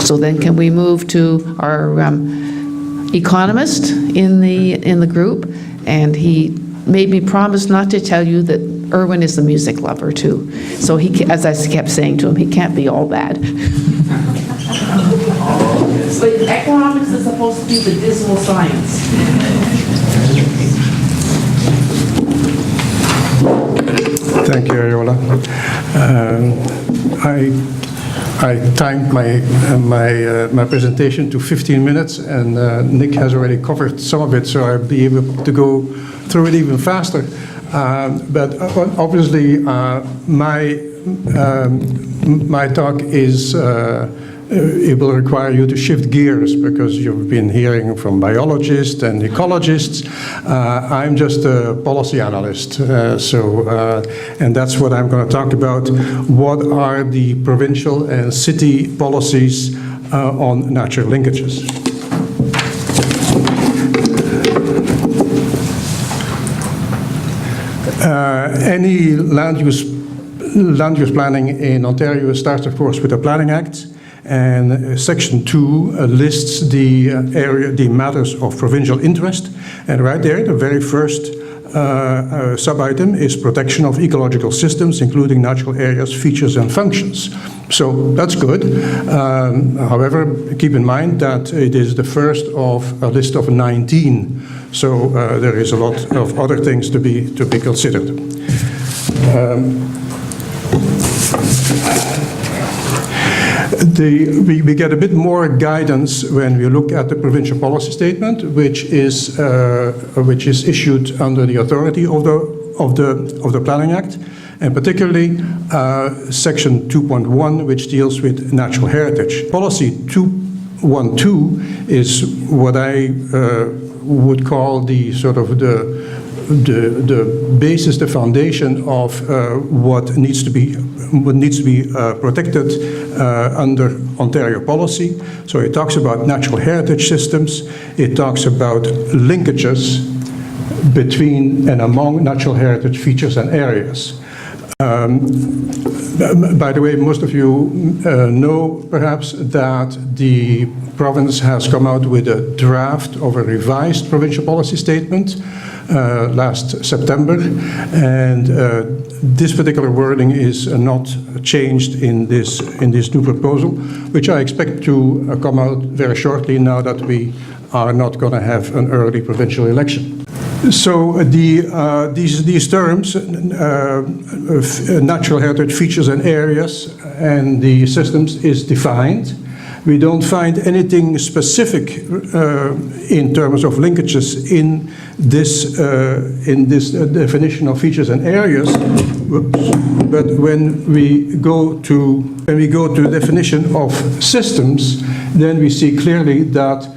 So then can we move to our economist in the group? And he made me promise not to tell you that Erwin is a music lover too. So he, as I kept saying to him, he can't be all bad. But economics is supposed to be the dismal science. Thank you, Iola. I timed my presentation to 15 minutes, and Nick has already covered some of it, so I'll be able to go through it even faster. But obviously, my talk is it will require you to shift gears, because you've been hearing from biologists and ecologists. I'm just a policy analyst, and that's what I'm going to talk about. What are the provincial and city policies on natural linkages? Any land use planning in Ontario starts, of course, with the Planning Act. And Section 2 lists the matters of provincial interest. And right there, the very first sub-item is protection of ecological systems, including natural areas, features, and functions. So that's good. However, keep in mind that it is the first of a list of 19. So there is a lot of other things to be considered. We get a bit more guidance when we look at the provincial policy statement, which is issued under the authority of the Planning Act, and particularly Section 2.1, which deals with natural heritage. Policy 2.12 is what I would call the sort of the basis, the foundation of what needs to be protected under Ontario policy. So it talks about natural heritage systems. It talks about linkages between and among natural heritage features and areas. By the way, most of you know perhaps that the province has come out with a draft of a revised provincial policy statement last September, and this particular wording is not changed in this new proposal, which I expect to come out very shortly, now that we are not going to have an early provincial election. So these terms, natural heritage features and areas, and the systems is defined. We don't find anything specific in terms of linkages in this definition of features and areas. But when we go to the definition of systems, then we see clearly that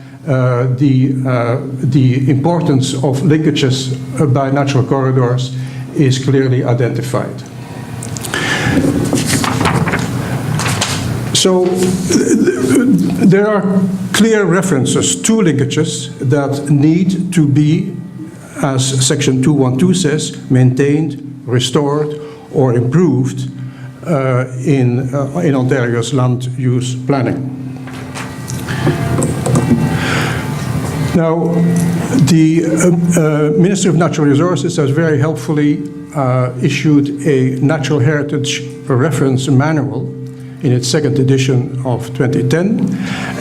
the importance of linkages by natural corridors is clearly identified. So there are clear references to linkages that need to be, as Section 2.12 says, maintained, restored, or improved in Ontario's land use planning. Now, the Ministry of Natural Resources has very helpfully issued a natural heritage reference manual in its second edition of 2010,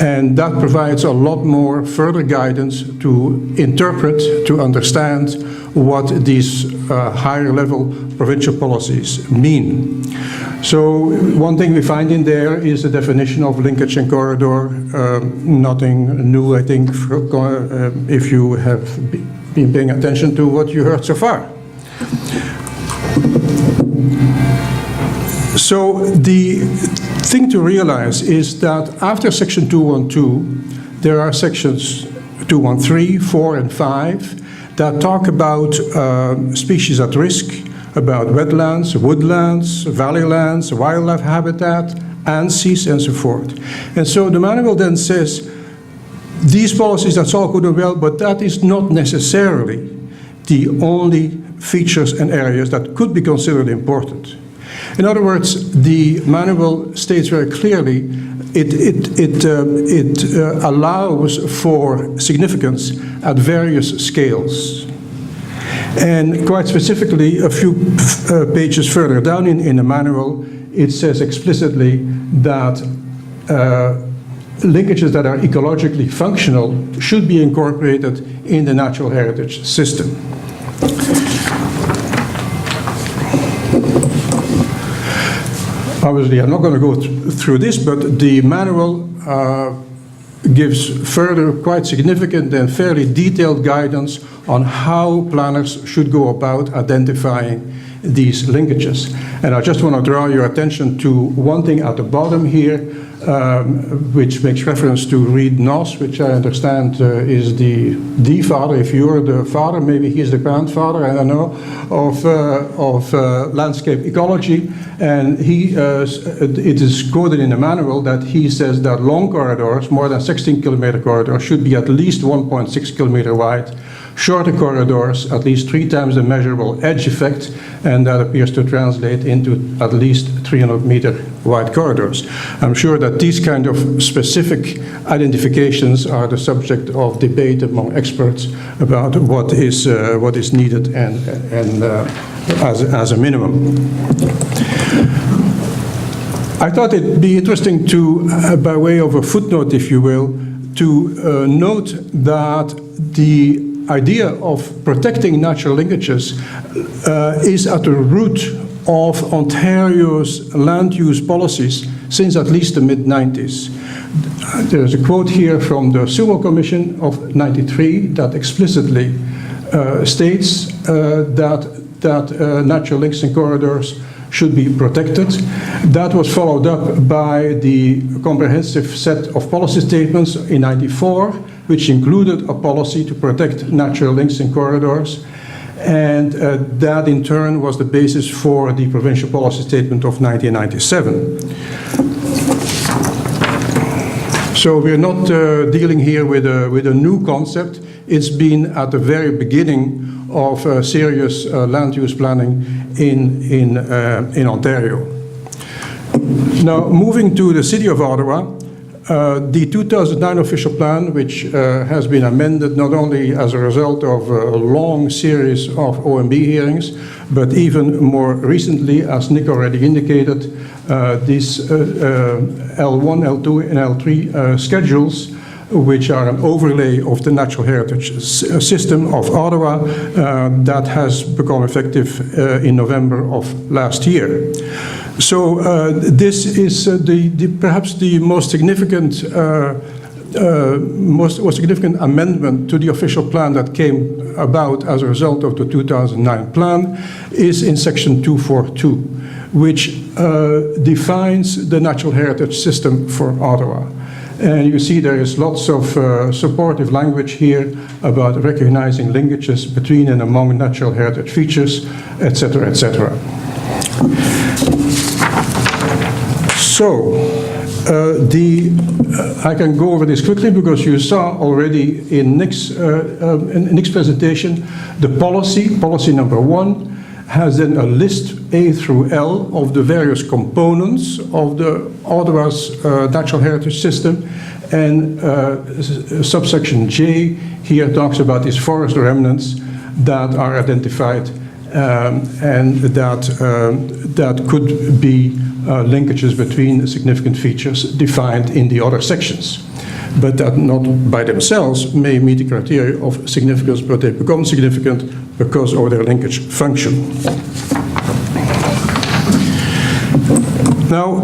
and that provides a lot more further guidance to interpret, to understand what these higher level provincial policies mean. So one thing we find in there is the definition of linkage and corridor. Nothing new, I think, if you have been paying attention to what you heard so far. So the thing to realize is that after Section 2.12, there are sections 2.13, 4, and 5 that talk about species at risk, about wetlands, woodlands, valley lands, wildlife habitat, ANSIs, and so forth. And so the manual then says, these policies, that's all good and well, but that is not necessarily the only features and areas that could be considered important. In other words, the manual states very clearly it allows for significance at various scales. And quite specifically, a few pages further down in the manual, it says explicitly that linkages that are ecologically functional should be incorporated in the natural heritage system. Obviously, I'm not going to go through this, but the manual gives further quite significant and fairly detailed guidance on how planners should go about identifying these linkages. And I just want to draw your attention to one thing at the bottom here, which makes reference to Reed Noss, which I understand is the father. If you're the father, maybe he's the grandfather, I don't know, of landscape ecology. And it is quoted in the manual that he says that long corridors, more than 16-kilometer corridors, should be at least 1.6 kilometer wide. Shorter corridors, at least 3 times the measurable edge effect, and that appears to translate into at least 300-meter wide corridors. I'm sure that these kind of specific identifications are the subject of debate among experts about what is needed and as a minimum. I thought it'd be interesting to, by way of a footnote, if you will, to note that the idea of protecting natural linkages is at the root of Ontario's land use policies since at least the mid-90s. There's a quote here from the Sewell Commission of '93 that explicitly states that natural links and corridors should be protected. That was followed up by the comprehensive set of policy statements in '94, which included a policy to protect natural links and corridors. And that in turn was the basis for the provincial policy statement of 1997. So we're not dealing here with a new concept. It's been at the very beginning of serious land use planning in Ontario. Now, moving to the City of Ottawa, the 2009 official plan, which has been amended not only as a result of a long series of OMB hearings, but even more recently, as Nick already indicated, these L1, L2, and L3 schedules, which are an overlay of the natural heritage system of Ottawa that has become effective in November of last year. So this is perhaps the most significant amendment to the official plan that came about as a result of the 2009 plan is in section 242, which defines the natural heritage system for Ottawa. And you see there is lots of supportive language here about recognizing linkages between and among natural heritage features, etc., etc. So, I can go over this quickly because you saw already in Nick's presentation the policy number 1 has then a list A through L of the various components of the Ottawa's natural heritage system, and subsection J here talks about these forest remnants that are identified and that could be linkages between significant features defined in the other sections, but that not by themselves may meet the criteria of significance, but they become significant because of their linkage function. Now,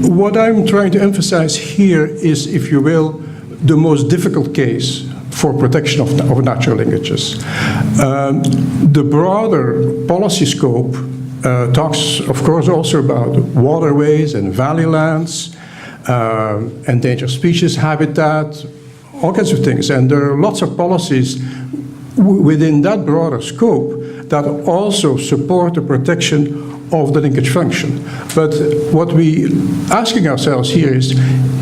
what I'm trying to emphasize here is, if you will, the most difficult case for protection of natural linkages. The broader policy scope talks, of course, also about waterways and valley lands, endangered species habitat, all kinds of things. And there are lots of policies within that broader scope that also support the protection of the linkage function. But what we're asking ourselves here is,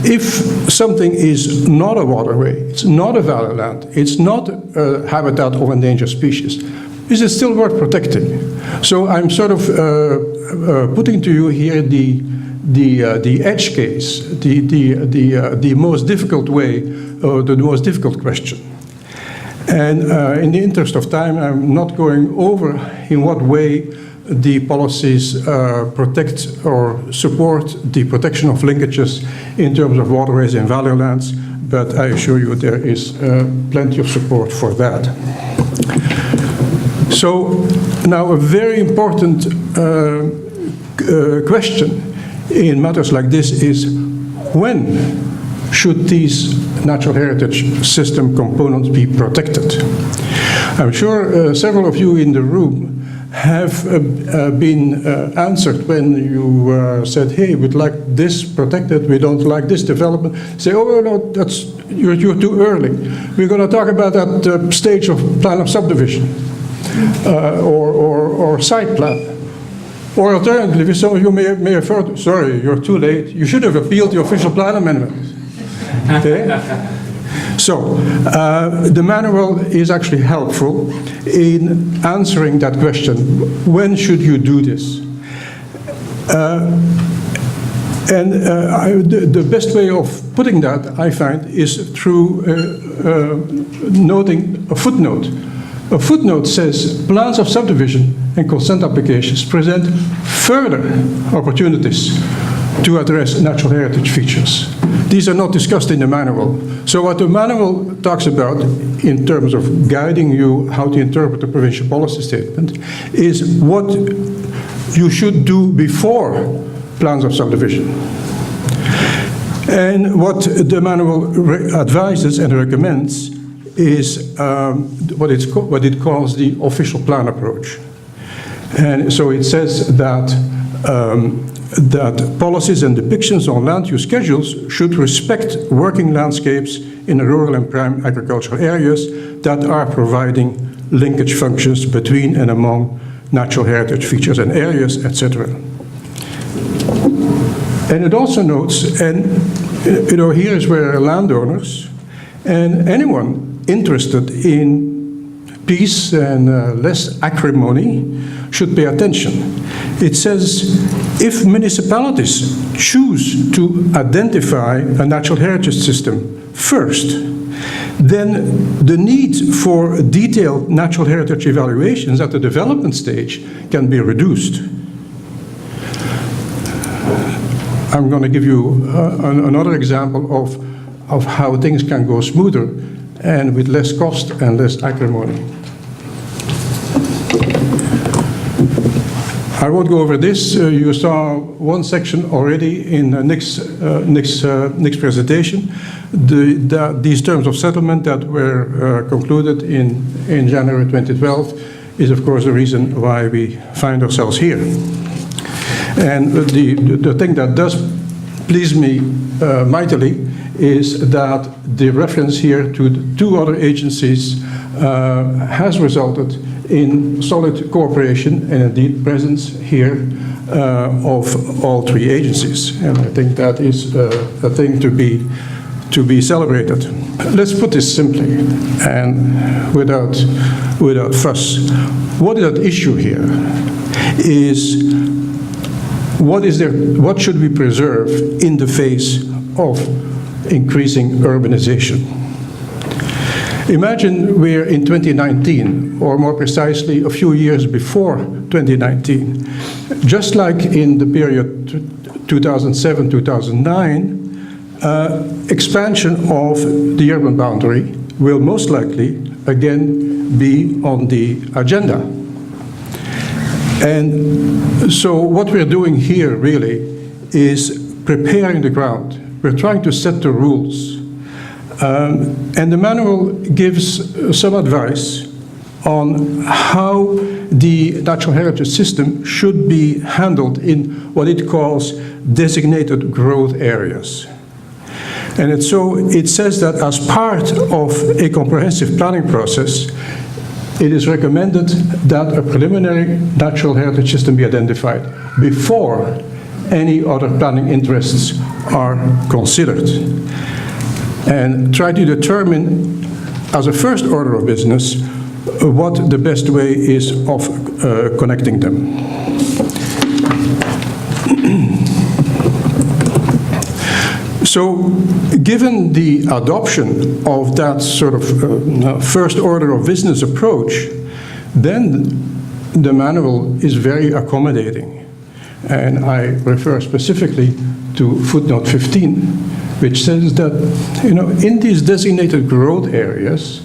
if something is not a waterway, it's not a valley land, it's not a habitat of endangered species, is it still worth protecting? So I'm sort of putting to you here the the edge case, the most difficult way, or the most difficult question. And in the interest of time, I'm not going over in what way the policies protect or support the protection of linkages in terms of waterways and valley lands, but I assure you there is plenty of support for that. So now a very important question in matters like this is, when should these natural heritage system components be protected? I'm sure several of you in the room have been answered when you said, hey, we'd like this protected, we don't like this development. Say, oh, no, you're too early. We're going to talk about that stage of plan of subdivision or site plan. Or alternatively, some of you may have heard, sorry, you're too late. You should have appealed the official plan amendment. Okay? So, the manual is actually helpful in answering that question. When should you do this? The best way of putting that, I find, is through noting a footnote. A footnote says, plans of subdivision and consent applications present further opportunities to address natural heritage features. These are not discussed in the manual. So what the manual talks about in terms of guiding you how to interpret the provincial policy statement is what you should do before plans of subdivision. And what the manual advises and recommends is what it calls the official plan approach. And so it says that that policies and depictions on land use schedules should respect working landscapes in rural and prime agricultural areas that are providing linkage functions between and among natural heritage features and areas, etc. And it also notes, and here is where landowners and anyone interested in peace and less acrimony should pay attention. It says, if municipalities choose to identify a natural heritage system first, then the need for detailed natural heritage evaluations at the development stage can be reduced. I'm going to give you another example of how things can go smoother and with less cost and less acrimony. I won't go over this. You saw one section already in Nick's presentation. These terms of settlement that were concluded in January 2012 is, of course, the reason why we find ourselves here. And the thing that does please me mightily is that the reference here to the two other agencies has resulted in solid cooperation and indeed presence here of all three agencies. And I think that is a thing to be celebrated. Let's put this simply and without fuss. What is at issue here is what should we preserve in the face of increasing urbanization? Imagine we're in 2019, or more precisely a few years before 2019. Just like in the period 2007-2009, expansion of the urban boundary will most likely again be on the agenda. And so what we're doing here really is preparing the ground. We're trying to set the rules. And the manual gives some advice on how the natural heritage system should be handled in what it calls designated growth areas. And it says that as part of a comprehensive planning process, it is recommended that a preliminary natural heritage system be identified before any other planning interests are considered. And try to determine, as a first order of business, what the best way is of connecting them. So, given the adoption of that sort of first order of business approach, then the manual is very accommodating. And I refer specifically to footnote 15, which says that, in these designated growth areas,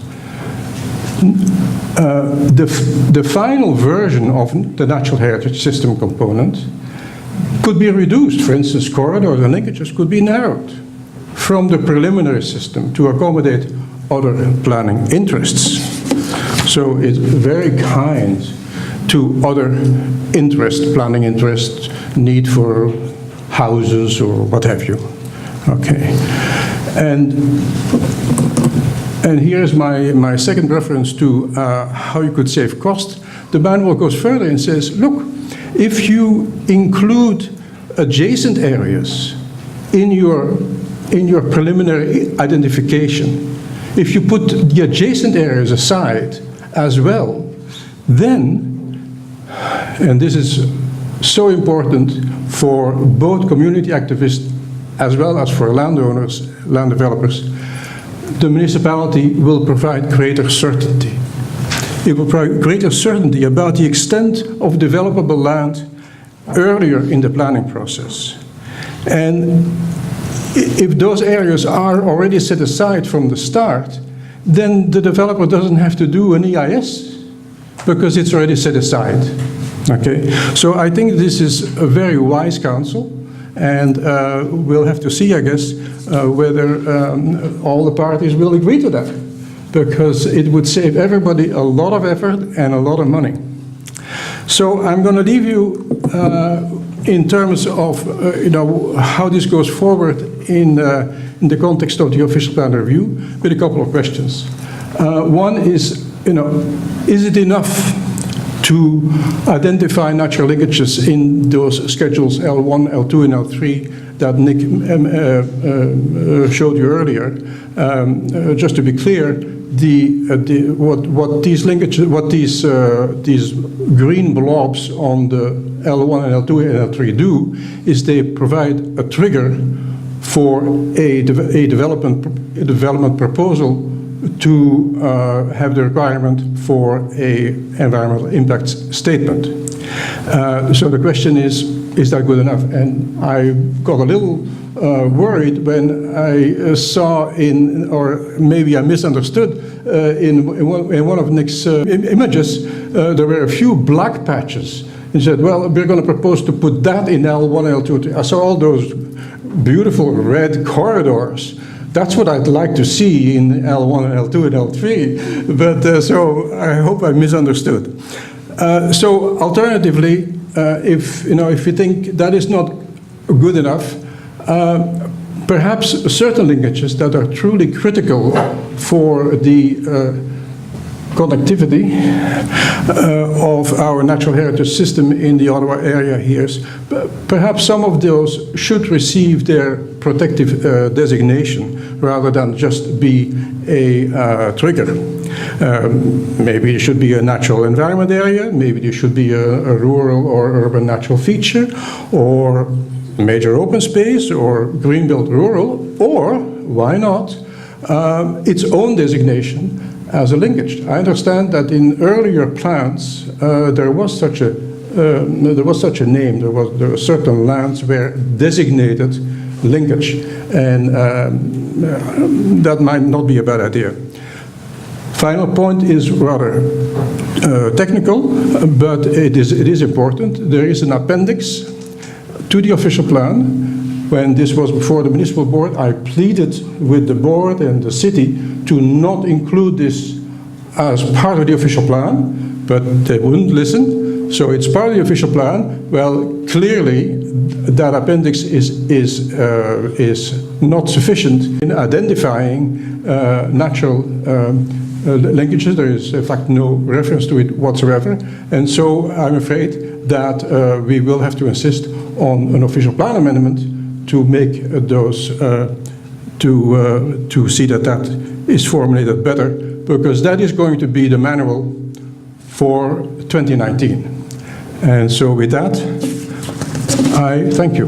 the final version of the natural heritage system component could be reduced. For instance, corridors and linkages could be narrowed from the preliminary system to accommodate other planning interests. So it's very kind to other planning interests, need for houses or what have you. Okay. And here's my second reference to how you could save cost. The manual goes further and says, look, if you include adjacent areas in your preliminary identification, if you put the adjacent areas aside as well, then, and this is so important for both community activists as well as for landowners, land developers, the municipality will provide greater certainty. It will provide greater certainty about the extent of developable land earlier in the planning process. And if those areas are already set aside from the start, then the developer doesn't have to do an EIS because it's already set aside. Okay, so I think this is a very wise counsel, and we'll have to see, I guess, whether all the parties will agree to that, because it would save everybody a lot of effort and a lot of money. So I'm going to leave you in terms of how this goes forward in the context of the official plan review with a couple of questions. One is, is it enough to identify natural linkages in those schedules L1, L2, and L3 that Nick showed you earlier? Just to be clear, what these linkages, these green blobs on the L1 and L2 and L3 do is they provide a trigger for a development proposal to have the requirement for a environmental impact statement. So the question is that good enough? And I got a little worried when I saw or maybe I misunderstood, in one of Nick's images, there were a few black patches. He said, well, we're going to propose to put that in L1, L2. I saw all those beautiful red corridors. That's what I'd like to see in L1 and L2 and L3, but so I hope I misunderstood. So alternatively, if you think that is not good enough, perhaps certain linkages that are truly critical for the connectivity of our natural heritage system in the Ottawa area here, perhaps some of those should receive their protective designation rather than just be a trigger. Maybe it should be a natural environment area, maybe it should be a rural or urban natural feature, or major open space, or Greenbelt rural, or, why not, its own designation as a linkage. I understand that in earlier plans there was such a name. There were certain lands where designated linkage, and that might not be a bad idea. Final point is rather technical, but it is important. There is an appendix to the official plan. When this was before the municipal board, I pleaded with the board and the city to not include this as part of the official plan, but they wouldn't listen. So it's part of the official plan. Well, clearly that appendix is not sufficient in identifying natural linkages. There is in fact no reference to it whatsoever, and so I'm afraid that we will have to insist on an official plan amendment to make those, to see that that is formulated better, because that is going to be the manual for 2019. And so with that, I thank you.